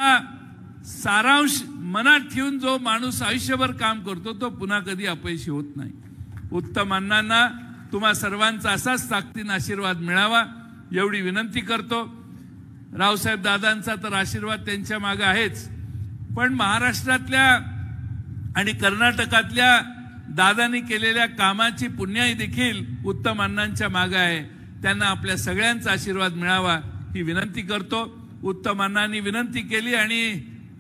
कामाचा सारांश मनात ठेवून जो माणूस आयुष्यभर काम करतो तो पुन्हा कधी अपयशी होत नाही. उत्तम अण्णांना तुम्हा सर्वांचा असाच ताकदीने आशीर्वाद मिळावा एवढी विनंती करतो. रावसाहेब दादांचा तर आशीर्वाद त्यांच्या मागे आहेच, पण महाराष्ट्रातल्या आणि कर्नाटकातल्या दादांनी केलेल्या कामाची पुण्याई देखील उत्तम अण्णांच्या मागे आहे. त्यांना आपल्या सगळ्यांचा आशीर्वाद मिळावा ही विनंती करतो. उत्तम अण्णांनी विनंती केली आणि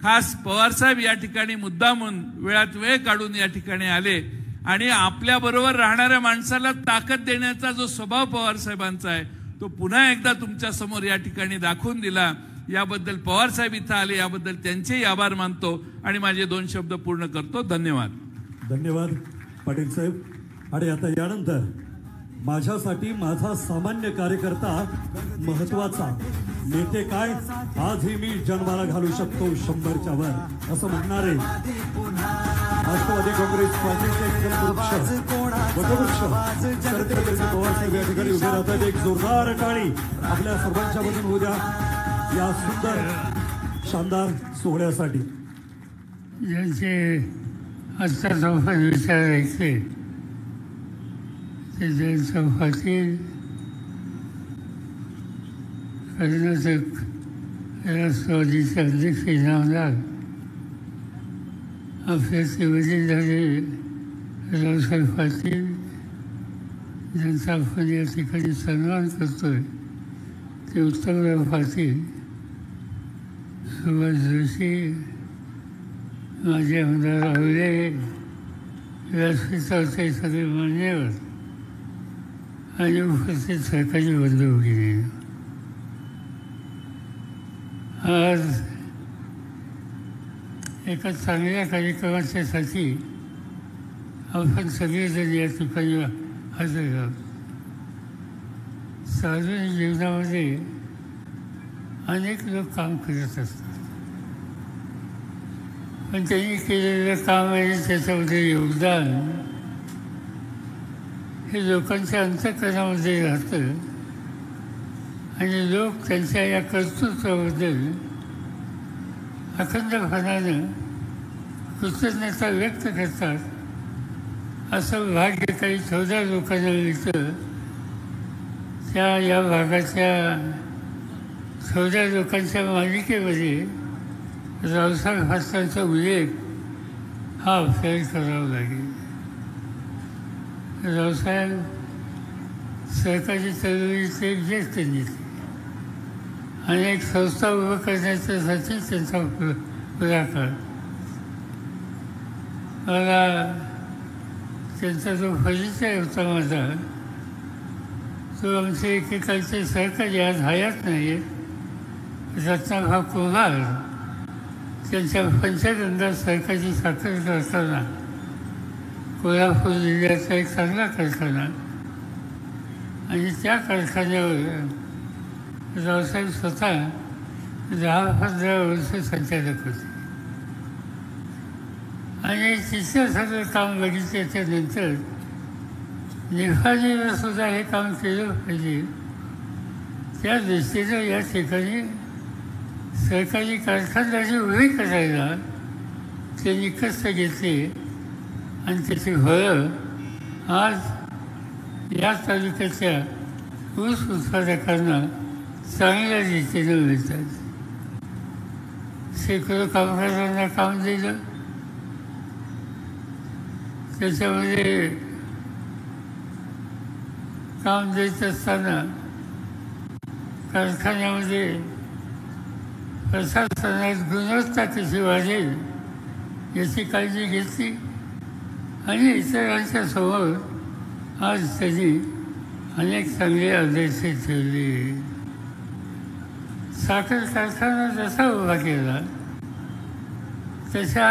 खास पवारसाहेब या ठिकाणी मुद्दामून वेळात वेळ काढून या ठिकाणी आले आणि आपल्या बरोबर राहणाऱ्या माणसाला ताकद देण्याचा जो स्वभाव पवारसाहेबांचा आहे तो पुन्हा एकदा तुमच्या समोर या ठिकाणी दाखवून दिला. याबद्दल पवारसाहेब इथं आले याबद्दल त्यांचेही आभार मानतो आणि माझे 2 शब्द पूर्ण करतो. धन्यवाद. धन्यवाद पाटील साहेब. आणि आता यानंतर माझ्यासाठी माझा सामान्य कार्यकर्ता महत्वाचा, नेते काय आजही मी जन्माला घालू शकतो 100च्या वर असं म्हणणारे राष्ट्रवादी काँग्रेस पार्टीचे वटवृक्ष चरित्रप्रेमी पवारसाहेब या ठिकाणी उभे राहतात. एक जोरदार टाळी आपल्या सर्वांच्या मधून उद्या या सुंदर शानदार सोहळ्यासाठी. ज्यांचे आजचा संवाद विचार ऐकले ते ज्यांचं फातील कर्नाटक राष्ट्रवादीचे अध्यक्ष इनामदार आपल्याचे वडील झाले रावसाहेब पाटील ज्यांचा आपण या ठिकाणी सन्मान करतोय ते उत्तमराव पाटील, सुभाष जोशी, माझे आमदार आवले, व्यासपीठावरचे सगळे मान्यवर आणि उपस्थित सरकारी बंधू भगिनी, आज एका चांगल्या कार्यक्रमाच्यासाठी आपण सगळेजण या ठिकाणी हजर आहोत. सार्वजनिक जीवनामध्ये अनेक लोक काम करत असतात, पण त्यांनी केलेलं काम आणि त्याच्यामध्ये योगदान हे लोकांच्या अंतःकरणामध्ये राहतं आणि लोक त्यांच्या या कर्तृत्वाबद्दल अखंडपणानं कृतज्ञता व्यक्त करतात. असं भाग्य काही 14 लोकांना मिळतं. त्या या भागाच्या 14 लोकांच्या मालिकेमध्ये रावसाहेब पाटलांचा उल्लेख हा आपल्याला करावा लागेल. रावसाहेब सहकारी चळवळीचे एक ज्येष्ठ नेते, अनेक संस्था उभं करण्याच्यासाठी त्यांचा पुढाकार. मला त्यांचा जो परिचय होता माझा तो आमचे एकेकाळचे सहकारी आज हयात नाही रत्नाभाऊ कुमार त्यांच्या पंचगंगा सहकारी साखर कारखाना कोल्हापूर जिल्ह्याचा एक चांगला कारखाना आणि त्या कारखान्यावर रावसाहेब स्वतः 10-15 वर्ष संचालक होते आणि तिथं सगळं काम बघितल्याच्यानंतर निभाजीनं सुद्धा हे काम केलं पाहिजे त्या दृष्टीनं या ठिकाणी सहकारी कारखानदारी उभी करायला त्यांनी कष्ट घेतले आणि त्याची फळं आज या तालुक्याच्या ऊस उत्पादकांना चांगल्या रीतीनं मिळतात. शेकडो कामगारांना काम दिलं. त्याच्यामध्ये काम देत असताना कारखान्यामध्ये प्रशासनात गुणवत्ता कशी वाढेल याची काळजी घेतली आणि इतरांच्या समोर आज त्यांनी अनेक चांगले आदर्श ठेवले. साखर कारखाना जसा उभा केला तशा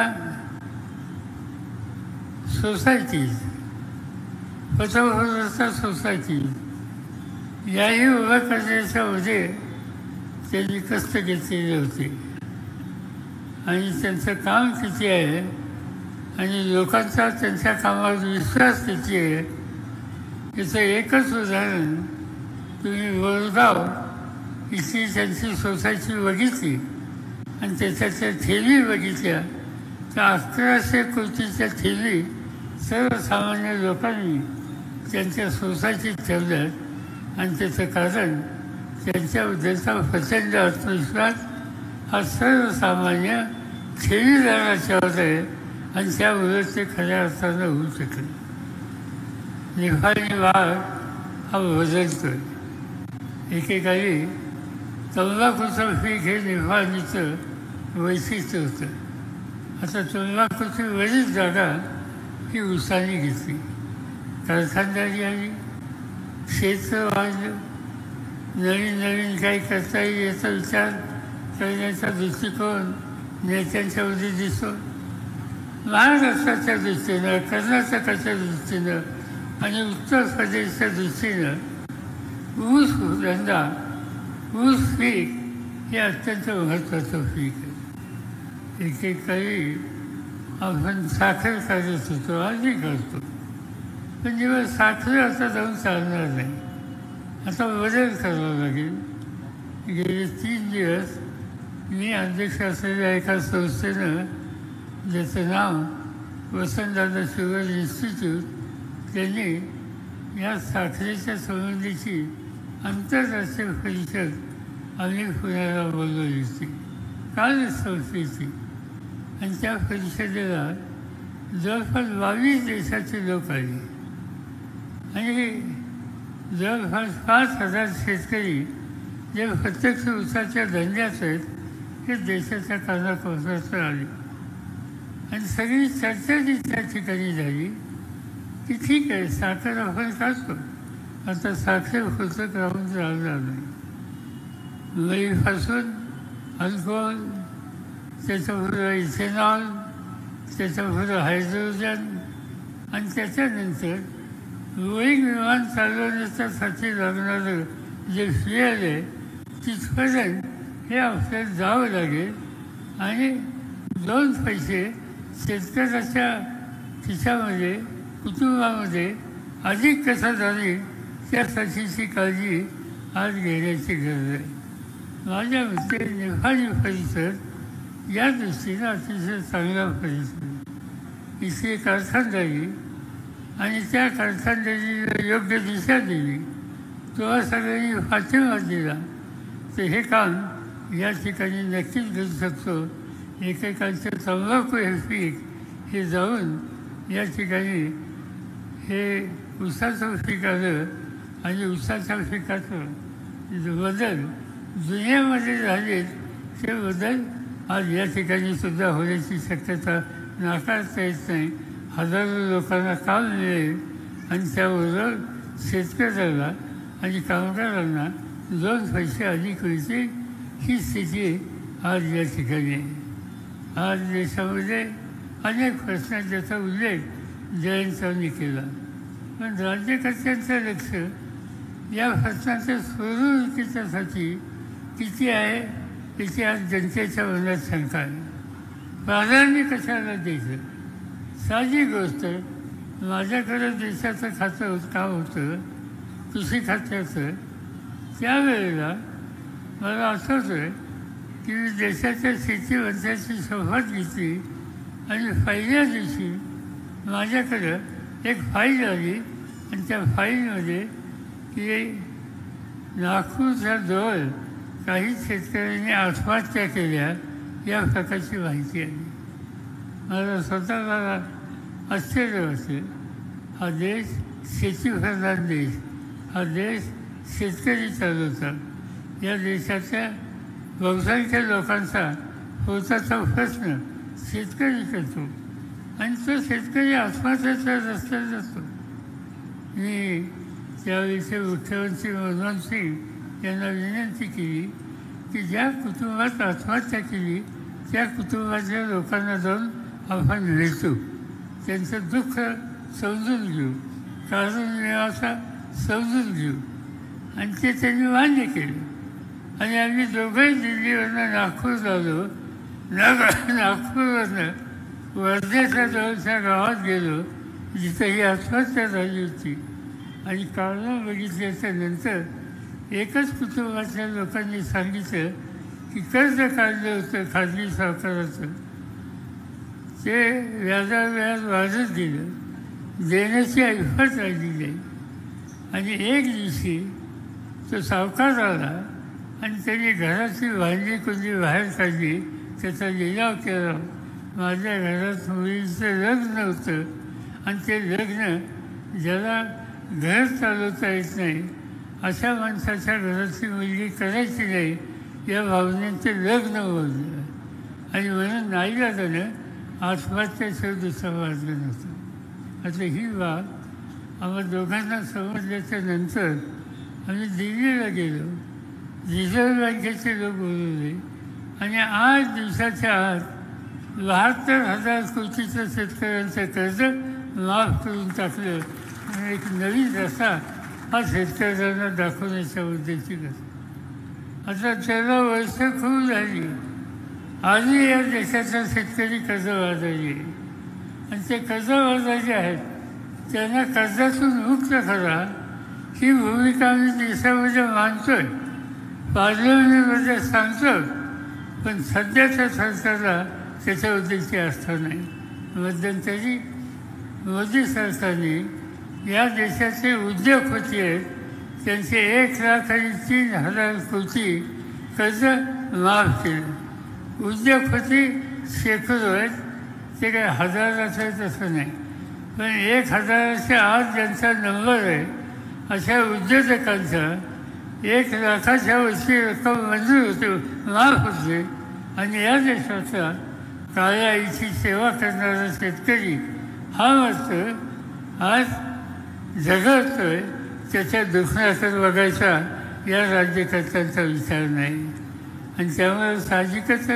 सोसायटीज, पतवरचा सोसायटी याही उभा करण्याच्यामध्ये त्यांनी कष्ट घेतलेले होते आणि त्यांचं काम किती आहे आणि लोकांचा त्यांच्या कामावर विश्वास किती आहे याचं एकच उदाहरण तुम्ही बोरगाव इथली त्यांची सोसायटी बघितली आणि त्याच्यातल्या थेली बघितल्या तर 1100 कोटीच्या थेली सर्वसामान्य लोकांनी त्यांच्या सोसायटीत ठेवल्यात आणि त्याचं कारण त्यांच्याबद्दलचा प्रचंड आत्मविश्वास हा सर्वसामान्य ठेवीदाराच्यावर आहे आणि त्यामुळे ते खऱ्या अर्थानं होऊ शकले. निफाणी वाघ हा बदलतोय. एकेकाळी तंबाखूचं पीक हे निफाणीचं वैशिष्ट्य होतं. आता तंबाखूची बरीच जागा ही उसाने घेतली. कारखानदारी आली, क्षेत्र वाढलं, नवीन नवीन काही करता येईल याचा विचार करण्याचा दृष्टिकोन नेत्यांच्यामध्ये दिसतो. महाराष्ट्राच्या दृष्टीनं, कर्नाटकाच्या दृष्टीनं आणि उत्तर प्रदेशच्या दृष्टीनं ऊस धंदा, ऊस पीक हे अत्यंत महत्त्वाचं पीक आहे. एकेकाळी आपण साखर करत होतो, आधी करतो, पण जेव्हा साखर आता जाऊन चालणार नाही, आता बदल करावा लागेल. गेले 3 दिवस मी अध्यक्ष असलेल्या एका संस्थेनं, ज्याचं नाव वसंतदादा शुगर इन्स्टिट्यूट, त्यांनी या साखरेच्या संबंधीची आंतरराष्ट्रीय परिषद आम्ही पुण्याला बोलवली होती, कालच संस्थेची. आणि त्या परिषदेला जवळपास 22 देशाचे लोक आले आणि जवळपास 5,000 शेतकरी जे प्रत्यक्ष ऊसाच्या धंद्यात आहेत हे देशाच्या कानाकोपऱ्यात आले. आणि सगळी चर्चा जी त्या ठिकाणी झाली की ठीक आहे, साखर आपण खातो, आता साखर फुलत राहून राहणार नाही. मईपासून अल्कोहोल, त्याच्यापुढं इथेनॉल, त्याच्यापुढं हायड्रोजन आणि त्याच्यानंतर बोईंग विमान चालवण्यासाठी लागणारं जे फ्युएल आहे तिथपर्यंत हे आपल्याला जावं लागेल. आणि 2 पैसे शेतकऱ्याच्या खिशामध्ये, कुटुंबामध्ये अधिक कसा जाईल त्यासाठीची काळजी आज घेण्याची गरज आहे. माझ्या मते निफाणी परिसर या दृष्टीनं अतिशय चांगला परिसर. इथे कारखानदारी आणि त्या कारखानदारीला योग्य दिशा दिली, तेव्हा सगळ्यांनी पाठिंबा दिला तर हे काम या ठिकाणी नक्कीच करू शकतो. एकेकांचं तंबाखू हे पीक हे जाऊन या ठिकाणी हे ऊसाचं पीक आलं आणि ऊसाच्या पिकाचं बदल दुनियामध्ये झाले ते बदल आज या ठिकाणी सुद्धा होण्याची शक्यता नाकारता येत नाही. हजारो लोकांना काम मिळेल आणि त्याबरोबर शेतकऱ्याला आणि कामगारांना 2 पैसे अधिक मिळतील ही स्थिती आज या ठिकाणी आहे. आज देशामध्ये अनेक प्रश्न ज्याचा उल्लेख जयंतांनी केला, पण राज्यकर्त्यांचं लक्ष या प्रश्नाच्या सोडवणुकीच्यासाठी किती आहे याची आज जनतेच्या मनात शंका आहे. प्राधान्य कशाला द्यायचं? साधी गोष्ट, माझ्याकडे देशाचं खातं काम होतं कृषी खात्याचं. त्यावेळेला मला आठवतं आहे की मी देशाच्या शेतीमंत्र्याची शपथ घेतली आणि पहिल्या दिवशी माझ्याकडं एक फाईल आली आणि त्या फाईलमध्ये की नागपूरच्या जवळ काही शेतकऱ्यांनी आत्महत्या केल्या या प्रकारची माहिती आली. मला स्वतःला आश्चर्य वाटले. हा देश शेतीप्रधान देश, हा देश शेतकरी चालवतात. या देशाच्या बहुसंख्य लोकांचा पोटाचा प्रश्न शेतकरी करतो आणि तो शेतकरी आत्महत्येच्या रस्त्यात असतो. मी त्यावेळेचे मुख्यमंत्री मनमोहन सिंग यांना विनंती केली की ज्या कुटुंबात आत्महत्या केली त्या कुटुंबाच्या लोकांना जाऊन आपण भेटू, त्यांचं दुःख समजून घेऊ, कारण मिळाचा समजून घेऊ. आणि ते त्यांनी मान्य केलं. आणि आम्ही दोघंही दिल्लीवरनं नागपूर आलो. नागपूरवरनं वर्धेच्या जवळच्या गावात गेलो जिथं ही आत्महत्या झाली होती. आणि कारणं बघितल्याच्या नंतर एकच कुटुंबातल्या लोकांनी सांगितलं की कर्ज काढलं होतं खाजगी सावकाराचं, ते व्याज वाढत गेलं, देण्याची ऐफत राहिली नाही. आणि एक दिवशी तो सावकार आला आणि त्यांनी घराची भांडी कुंडी बाहेर काढली, त्याचा लिलाव केला. माझ्या घरात मुलीचं लग्न होतं आणि ते लग्न ज्याला घर चालवता येत नाही अशा माणसाच्या घराची मुलगी करायची नाही या भावनेचं लग्न बोललं. आणि म्हणून नाईलाजानं आत्महत्येचा दुसरा मार्ग नव्हता. आता ही बाब आम्हा दोघांना समजल्याच्या नंतर आम्ही दिल्लीला गेलो. रिझर्व्ह बँकेचे लोक बोलवले आणि 8 दिवसाच्या आत 72,000 कोटीचं शेतकऱ्यांचं कर्ज माफ करून टाकलं. आणि एक नवीन रस्ता हा शेतकऱ्यांना दाखवण्याच्या उद्देशी कसा. आता त्याला वर्ष खूप झाली. आजही या देशाचा शेतकरी कर्जबाजारी आहे आणि ते कर्जबाजारी आहेत. त्यांना कर्जातून मुक्त करा ही भूमिका आम्ही देशामध्ये मानतोय, पार्लमेंटमध्ये सांगतो. पण सध्याच्या सरकारला त्याच्या उद्देशी आस्था नाही. मध्यंतरी मोदी सरकारने या देशाचे उद्योगपती आहेत त्यांचे 1,03,000 कोटी कर्ज माफ केलं. उद्योगपती शेकडो आहेत, ते काही हजाराचं आहे तसं नाही. पण 1,000च्या आत ज्यांचा नंबर आहे अशा उद्योजकांचा 1,00,000च्या वरची रक्कम मंजूर होते, माफ होते. आणि या देशाचा काळ्या आईची सेवा करणारा शेतकरी हा मात्र आज जगतोय. त्याच्या दुखण्याकडे बघायचा या राज्यकर्त्यांचा विचार नाही. आणि त्यामुळे साहजिकच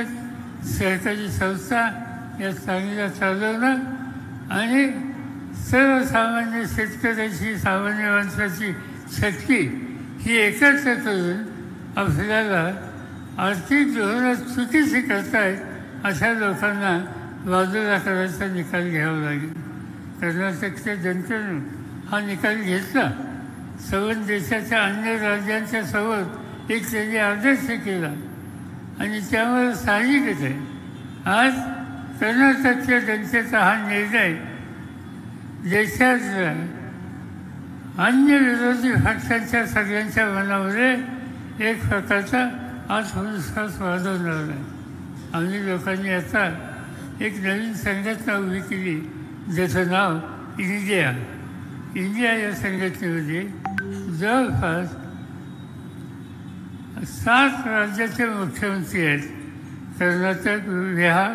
सहकारी संस्था या चांगल्या चालवणं आणि सर्वसामान्य शेतकऱ्याची, सामान्य माणसाची शक्ती ही एकत्र करून आपल्याला आर्थिक धोरणं चुकीची करतायत अशा लोकांना बाजूला करायचा निकाल घ्यावा लागेल. कर्नाटकच्या जनतेनं हा निकाल घेतला. संबंध देशाच्या अन्य राज्यांच्या समोर एक त्यांनी आदर्श केला आणि त्यामुळे साहजिकच आहे आज कर्नाटकच्या जनतेचा हा निर्णय देशातल्या अन्य विरोधी पक्षांच्या सगळ्यांच्या मनामध्ये एक प्रकारचा आत्मविश्वास वाढवणार आहे. आम्ही लोकांनी आता एक नवीन संघटना उभी केली ज्याचं नाव इंडिया या संघटनेमध्ये जवळपास 7 राज्याचे मुख्यमंत्री आहेत. कर्नाटक, बिहार,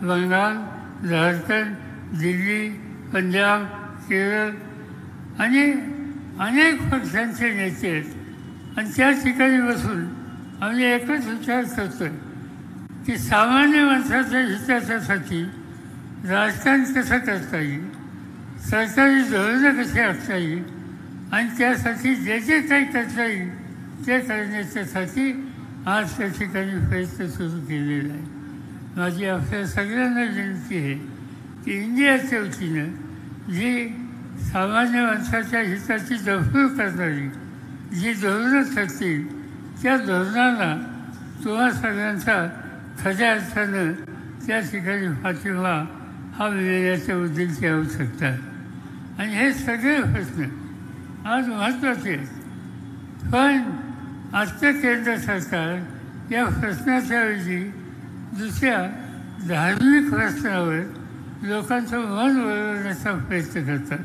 बंगाल, झारखंड, दिल्ली, पंजाब, केरळ आणि अनेक पक्षांचे नेते आहेत. आणि त्या ठिकाणी बसून आम्ही एकच विचार करतो की सामान्य माणसाच्या हितासाठी राजकारण कसं करता येईल, सरकारी धोरणं कशी आखता येईल आणि त्यासाठी जे जे काही करता येईल ते करण्याच्यासाठी आज त्या ठिकाणी प्रयत्न सुरू केलेला आहे. माझी आपल्या सगळ्यांना विनंती आहे की इंडियाच्या वतीनं जी सामान्य माणसाच्या हिताची जपणूक करणारी जी धोरणं ठरतील त्या धोरणाला तुम्हा सगळ्यांचा खऱ्या अर्थानं त्या ठिकाणी पाठिंबा हा मिळण्याच्या उद्देशाची आवश्यकता आहे. आणि हे सगळे प्रश्न आज महत्त्वाचे आहेत. पण आजचं केंद्र सरकार या प्रश्नाच्या ऐवजी दुसऱ्या धार्मिक प्रश्नावर लोकांचं मन वळवण्याचा प्रयत्न करतात.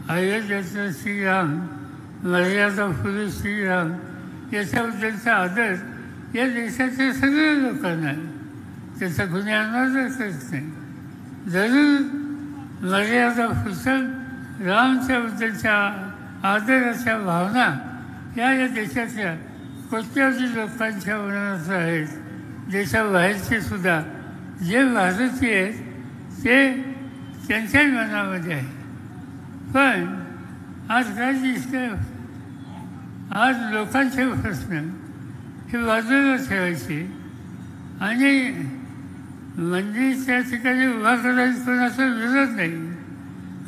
अयोध्येचं श्रीराम, मर्यादा पुरुष श्रीराम याच्याबद्दलचा आदर या देशाच्या सगळ्या लोकांना आहे. त्याचा कुणी अनादर करत नाही. जरूर मर्यादा पुरुषन रामच्याबद्दलच्या आदराच्या भावना या देशातल्या कोट्यावधी लोकांच्या मनात आहेत. देशाबाहेरचे सुद्धा जे भारतीय आहेत ते त्यांच्याही मनामध्ये आहे. पण आज काय दिसतं, आज लोकांचे प्रश्न हे बाजूला ठेवायचे आणि मंदिर त्या ठिकाणी उभा करायचं कोणाचा विरोध नाही.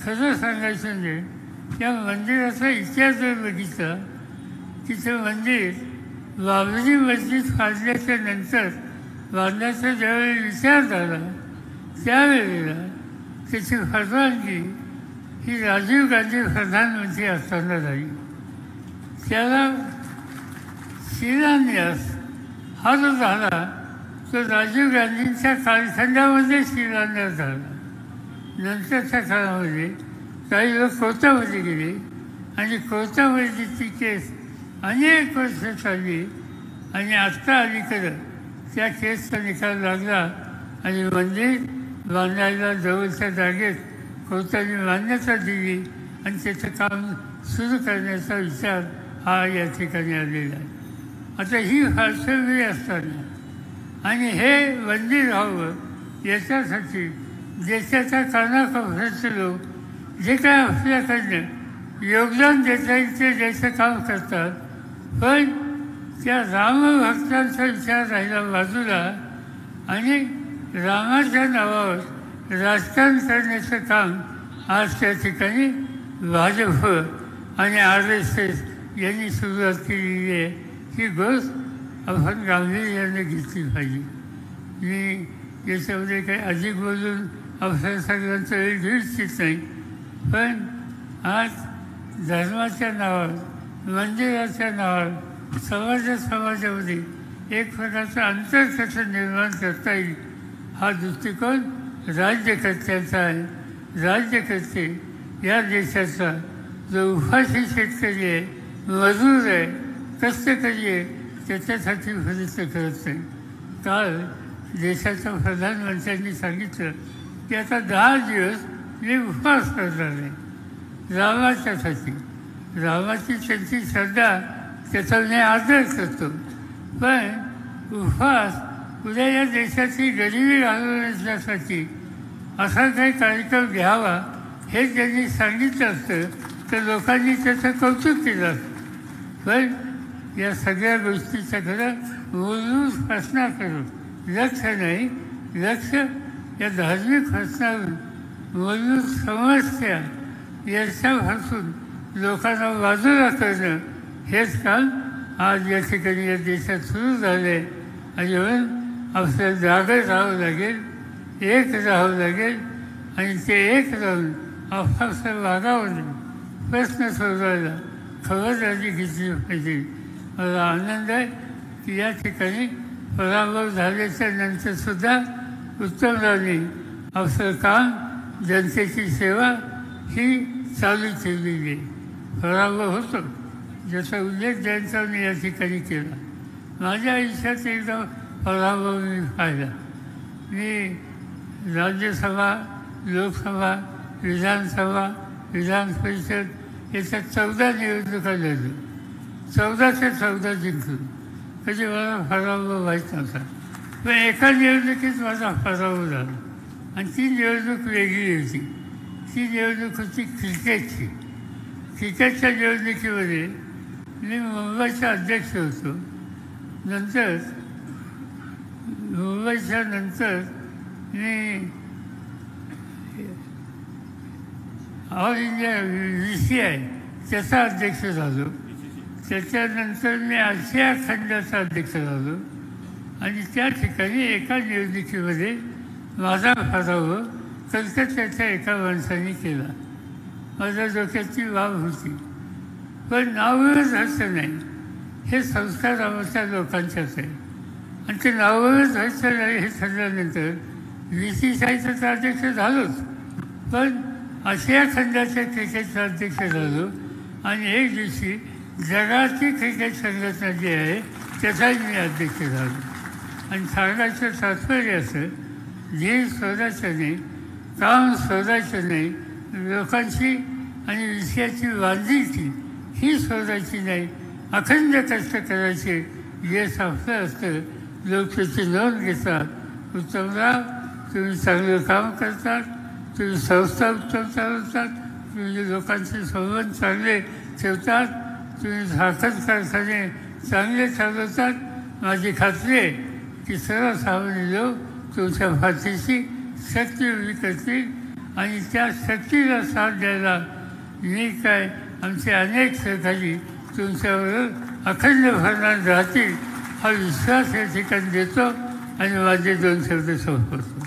खरं सांगायचं म्हणजे त्या मंदिराचा इतिहास जर बघितला की ते मंदिर बाबरी मस्जिद बांधल्याच्या नंतर बांधण्याचा ज्यावेळी विचार झाला त्यावेळेला त्याची परवानगी ही राजीव गांधी प्रधानमंत्री असताना झाली. त्याला शिलान्यास हा जो झाला तो राजीव गांधींच्या कालखंडामध्ये शिलान्यास झाला. नंतरच्या काळामध्ये काही लोक कोर्टामध्ये गेले आणि कोर्टामध्ये ती केस अनेक वर्ष चालली आणि आत्ता अलीकडं त्या केसचा निकाल लागला आणि मंदिर बांधायला जवळच्या जागेत कोर्टाने मान्यता दिली आणि त्याचं काम सुरू करण्याचा विचार हा या ठिकाणी आलेला आहे. आता ही फारसवेळी असताना आणि हे मंदिर व्हावं याच्यासाठी देशाच्या कानाकोपऱ्याचे लोक जे काय आपल्याकडनं योगदान देता येईल ते द्यायचं काम करतात. पण त्या रामभक्तांचा विचार राहिला बाजूला आणि रामाच्या नावावर राजकारण करण्याचं काम आज त्या ठिकाणी भाजप आणि RSS यांनी सुरुवात केलेली आहे. ही गोष्ट आपण गांभीर्याने घेतली पाहिजे. मी याच्यामध्ये काही अधिक बोलून आपल्या सगळ्यांचा वेळ घेऊ इच्छित नाही. पण आज धर्माच्या नावावर मंदिराच्या नावावर समाजामध्ये एक प्रकारचं अंतर कसं निर्माण करता येईल हा दृष्टिकोन राज्यकर्त्यांचा आहे. राज्यकर्ते या देशाचा जो उपाशी शेतकरी आहे, मजूर आहे, कष्टकरी आहे त्याच्यासाठी प्रयत्न करत नाही. काल देशाच्या प्रधानमंत्र्यांनी सांगितलं की आता 10 दिवस मी उपवास करणार आहे रामाच्यासाठी. रामाची त्यांची श्रद्धा त्याचा मी आदर करतो. पण उपवास उद्या या देशाची गरिबी घालवण्यासाठी असा काही कार्यक्रम घ्यावा हे त्यांनी सांगितलं असतं तर लोकांनी त्याचं कौतुक केलं असतं. पण या सगळ्या गोष्टीचं खरं मूलभूत प्रश्नाकडून लक्ष नाही. लक्ष या धार्मिक प्रश्नावरून मूलभूत समस्या याच्यापासून लोकांना बाजूला करणं हेच काम आज या ठिकाणी या देशात सुरू झालं आहे. आणि म्हणून आपल्याला जागं राहावं लागेल, एक राहावं लागेल आणि ते एक राहून आपापसात वागावं नाही. प्रश्न सोडवायला खबरदारी घेतली पाहिजे. मला आनंद आहे की या ठिकाणी पराभव झाल्याच्या नंतरसुद्धा उत्तमरावने आपलं काम जनतेची सेवा ही चालू ठेवलेली आहे. पराभव होतो ज्याचा उल्लेख ज्यांचा या ठिकाणी केला. माझ्या आयुष्यात एकदा पराभव मी पाहिला. मी राज्यसभा, लोकसभा, विधानसभा, विधान परिषद याच्या 14 निवडणुका लढलो. 14च्या 14 जिंकलो. कधी मला पराभव व्हायच नव्हता. पण एका निवडणुकीत माझा पराभव झाला आणि ती निवडणूक वेगळी होती. ती निवडणूक होती क्रिकेटची. क्रिकेटच्या निवडणुकीमध्ये मी मुंबईचा अध्यक्ष होतो. नंतर मुंबईच्या नंतर मी ऑल इंडिया VCI त्याचा अध्यक्ष झालो. त्याच्यानंतर मी आशिया खंडाचा अध्यक्ष झालो आणि त्या ठिकाणी एका निवडणुकीमध्ये माझा पराभव कलकत्त्याच्या एका माणसाने केला. माझ्या डोक्याची बाब होती. पण नावच व्हायचं नाही हे संस्कार आमच्या लोकांच्याच आहे आणि ते नावच व्हायचं नाही हे ठरल्यानंतर VCIचा तर अध्यक्ष झालोच. पण आशिया खंडाच्या क्रिकेटचा अध्यक्ष झालो आणि एक दिवशी जगाची क्रिकेट संघटना जी आहे त्याचाही मी अध्यक्ष झालो. आणि सांगायचं तात्पर्य असं, जे शोधायचं नाही, काम शोधायचं नाही, लोकांची आणि विषयाची बांधिलकी ही शोधायची नाही, अखंड कष्ट करायचे यश आपलं असतं. लोक त्याची नोंद घेतात. उत्तमराव तुम्ही चांगलं काम करतात, तुम्ही संस्था उत्तम चालवतात, तुम्ही लोकांचे संबंध चांगले ठेवतात, तुम्ही साखर कारखाने चांगले चालवतात. माझी खात्री आहे की सर्वसामान्य लोक तुमच्या पाठीशी शक्ती उभी करतील आणि त्या शक्तीला साथ द्यायला मी काय आमचे अनेक सहकारी तुमच्याबरोबर अखंड भरणात राहतील हा विश्वास या ठिकाणी देतो आणि माझे 2 शब्द संपवतो.